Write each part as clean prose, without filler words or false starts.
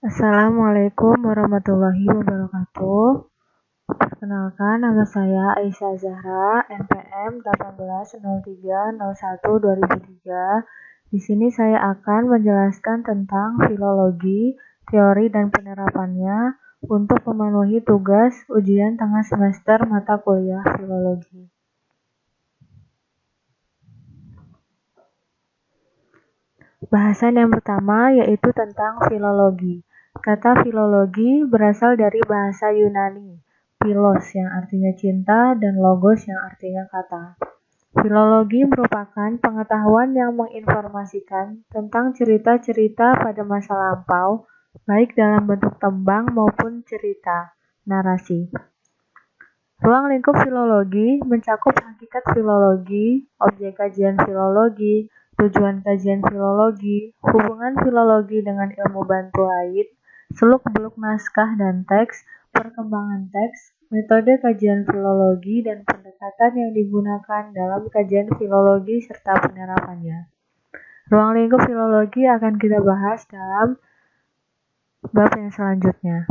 Assalamualaikum warahmatullahi wabarakatuh. Perkenalkan, nama saya Aisyah Zahra, NPM 180301-2003. Di sini saya akan menjelaskan tentang filologi, teori dan penerapannya untuk memenuhi tugas ujian tengah semester mata kuliah filologi. Bahasan yang pertama yaitu tentang filologi. Kata filologi berasal dari bahasa Yunani, philos yang artinya cinta dan logos yang artinya kata. Filologi merupakan pengetahuan yang menginformasikan tentang cerita-cerita pada masa lampau, baik dalam bentuk tembang maupun cerita, narasi. Ruang lingkup filologi mencakup hakikat filologi, objek kajian filologi, tujuan kajian filologi, hubungan filologi dengan ilmu bantu lain, seluk-beluk naskah dan teks, perkembangan teks, metode kajian filologi, dan pendekatan yang digunakan dalam kajian filologi serta penerapannya. Ruang lingkup filologi akan kita bahas dalam bab yang selanjutnya.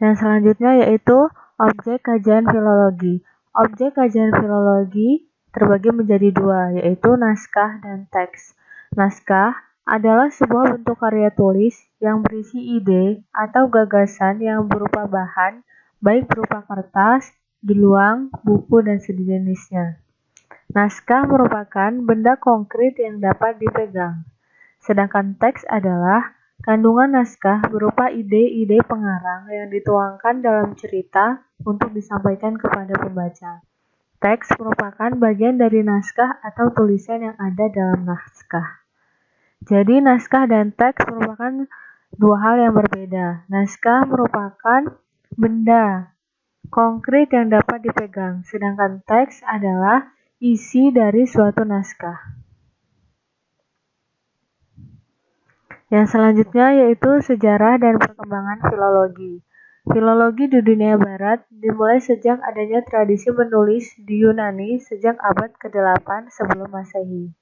Yang selanjutnya yaitu objek kajian filologi. Objek kajian filologi terbagi menjadi dua, yaitu naskah dan teks. Naskah adalah sebuah bentuk karya tulis yang berisi ide atau gagasan yang berupa bahan, baik berupa kertas, geluang, buku, dan sejenisnya. Naskah merupakan benda konkret yang dapat dipegang. Sedangkan teks adalah kandungan naskah berupa ide-ide pengarang yang dituangkan dalam cerita untuk disampaikan kepada pembaca. Teks merupakan bagian dari naskah atau tulisan yang ada dalam naskah. Jadi naskah dan teks merupakan dua hal yang berbeda. Naskah merupakan benda konkret yang dapat dipegang, sedangkan teks adalah isi dari suatu naskah. Yang selanjutnya yaitu sejarah dan perkembangan filologi. Filologi di dunia barat dimulai sejak adanya tradisi menulis di Yunani sejak abad ke-8 sebelum Masehi.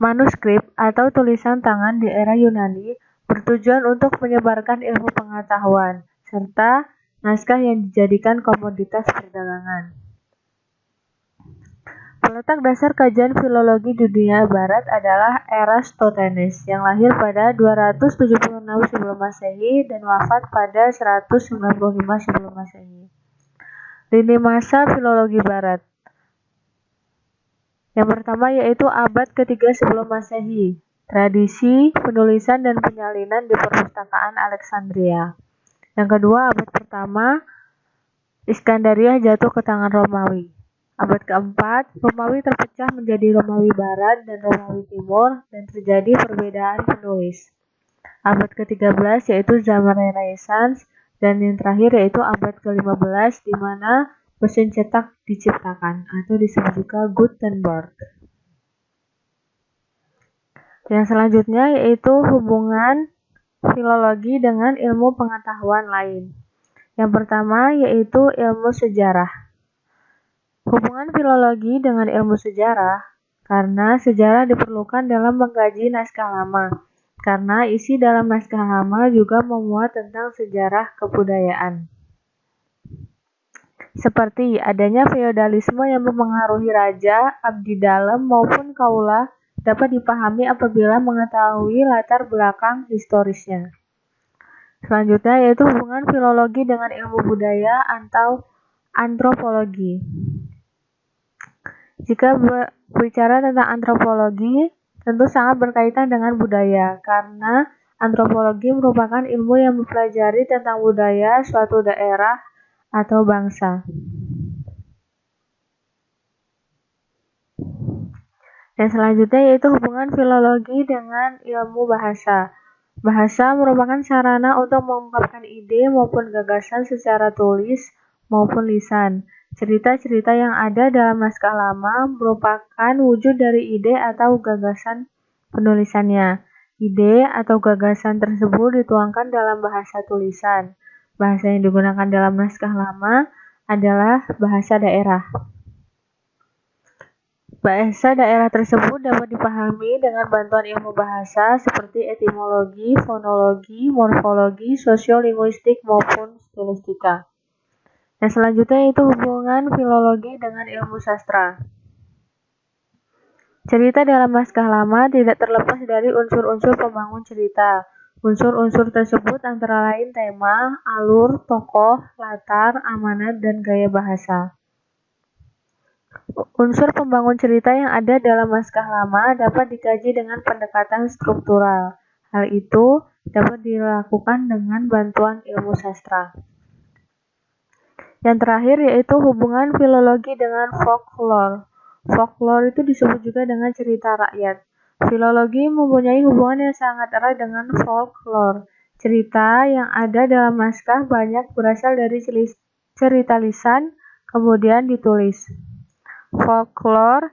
Manuskrip atau tulisan tangan di era Yunani bertujuan untuk menyebarkan ilmu pengetahuan, serta naskah yang dijadikan komoditas perdagangan. Peletak dasar kajian filologi di dunia barat adalah Eratosthenes yang lahir pada 276 sebelum Masehi dan wafat pada 195 sebelum Masehi. Lini masa filologi barat. Yang pertama yaitu abad ketiga sebelum Masehi. Tradisi, penulisan dan penyalinan di perpustakaan Alexandria. Yang kedua abad pertama, Iskandaria jatuh ke tangan Romawi. Abad keempat, Romawi terpecah menjadi Romawi Barat dan Romawi Timur dan terjadi perbedaan penulis. Abad ke-13 yaitu zaman Renaissance dan yang terakhir yaitu abad ke-15 di mana mesin cetak diciptakan atau disebut juga Gutenberg. Yang selanjutnya yaitu hubungan filologi dengan ilmu pengetahuan lain. Yang pertama yaitu ilmu sejarah. Hubungan filologi dengan ilmu sejarah, karena sejarah diperlukan dalam mengkaji naskah lama, karena isi dalam naskah lama juga memuat tentang sejarah kebudayaan. Seperti adanya feodalisme yang mempengaruhi raja, abdi dalam maupun kaula dapat dipahami apabila mengetahui latar belakang historisnya. Selanjutnya yaitu hubungan filologi dengan ilmu budaya atau antropologi. Jika berbicara tentang antropologi, tentu sangat berkaitan dengan budaya, karena antropologi merupakan ilmu yang mempelajari tentang budaya suatu daerah atau bangsa. Dan selanjutnya yaitu hubungan filologi dengan ilmu bahasa. Bahasa merupakan sarana untuk mengungkapkan ide maupun gagasan secara tulis maupun lisan. Cerita-cerita yang ada dalam naskah lama merupakan wujud dari ide atau gagasan penulisannya. Ide atau gagasan tersebut dituangkan dalam bahasa tulisan. Bahasa yang digunakan dalam naskah lama adalah bahasa daerah. Bahasa daerah tersebut dapat dipahami dengan bantuan ilmu bahasa seperti etimologi, fonologi, morfologi, sosiolinguistik maupun stilistika. Yang selanjutnya yaitu hubungan filologi dengan ilmu sastra. Cerita dalam naskah lama tidak terlepas dari unsur-unsur pembangun cerita. Unsur-unsur tersebut antara lain tema, alur, tokoh, latar, amanat, dan gaya bahasa. Unsur pembangun cerita yang ada dalam naskah lama dapat dikaji dengan pendekatan struktural. Hal itu dapat dilakukan dengan bantuan ilmu sastra. Yang terakhir yaitu hubungan filologi dengan folklore. Folklore itu disebut juga dengan cerita rakyat. Filologi mempunyai hubungan yang sangat erat dengan folklore. Cerita yang ada dalam naskah banyak berasal dari cerita lisan, kemudian ditulis. Folklore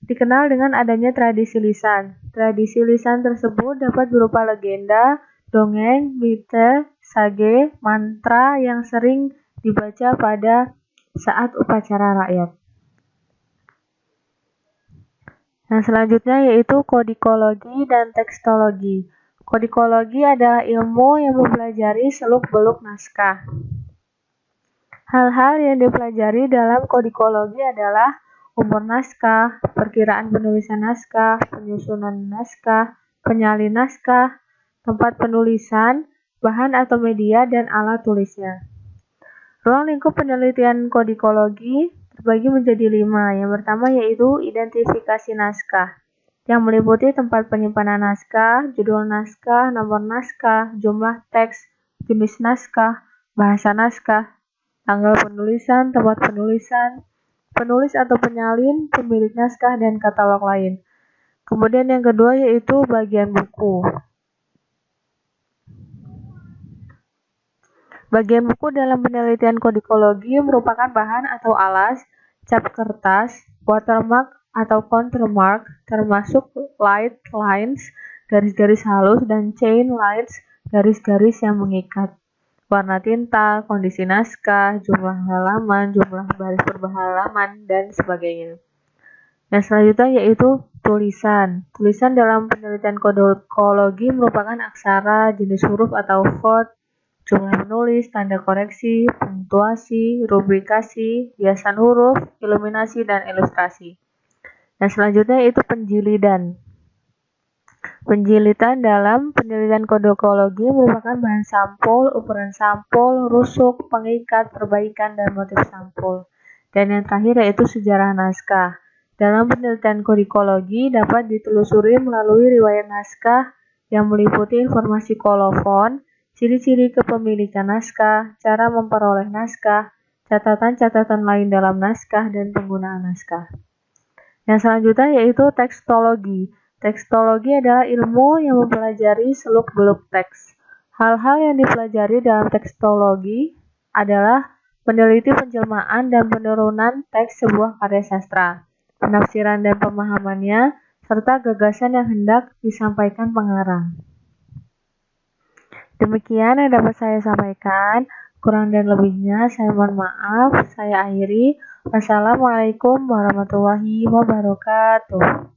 dikenal dengan adanya tradisi lisan. Tradisi lisan tersebut dapat berupa legenda, dongeng, mite, sage, mantra yang sering dibaca pada saat upacara rakyat. Yang selanjutnya yaitu kodikologi dan tekstologi. Kodikologi adalah ilmu yang mempelajari seluk-beluk naskah. Hal-hal yang dipelajari dalam kodikologi adalah umur naskah, perkiraan penulisan naskah, penyusunan naskah, penyalin naskah, tempat penulisan, bahan atau media, dan alat tulisnya. Ruang lingkup penelitian kodikologi terbagi menjadi 5. Yang pertama yaitu identifikasi naskah, yang meliputi tempat penyimpanan naskah, judul naskah, nomor naskah, jumlah teks, jenis naskah, bahasa naskah, tanggal penulisan, tempat penulisan, penulis atau penyalin, pemilik naskah, dan katalog lain. Kemudian yang kedua yaitu bagian buku. Bagian buku dalam penelitian kodikologi merupakan bahan atau alas, cap kertas, watermark atau countermark, termasuk light lines, garis-garis halus, dan chain lines, garis-garis yang mengikat. Warna tinta, kondisi naskah, jumlah halaman, jumlah baris per halaman, dan sebagainya. Yang selanjutnya yaitu tulisan. Tulisan dalam penelitian kodikologi merupakan aksara, jenis huruf atau font, jumlah penulis, tanda koreksi, punktuasi, rubrikasi, hiasan huruf, iluminasi, dan ilustrasi. Yang selanjutnya yaitu penjilidan. Penjilitan dalam penelitian kodikologi merupakan bahan sampul, ukuran sampul, rusuk, pengikat, perbaikan, dan motif sampul. Dan yang terakhir yaitu sejarah naskah. Dalam penelitian kodikologi dapat ditelusuri melalui riwayat naskah yang meliputi informasi kolofon, ciri-ciri kepemilikan naskah, cara memperoleh naskah, catatan-catatan lain dalam naskah, dan penggunaan naskah. Yang selanjutnya yaitu tekstologi. Tekstologi adalah ilmu yang mempelajari seluk-beluk teks. Hal-hal yang dipelajari dalam tekstologi adalah peneliti penjelmaan dan penurunan teks sebuah karya sastra, penafsiran dan pemahamannya, serta gagasan yang hendak disampaikan pengarang. Demikian yang dapat saya sampaikan. Kurang dan lebihnya saya mohon maaf. Saya akhiri. Wassalamualaikum warahmatullahi wabarakatuh.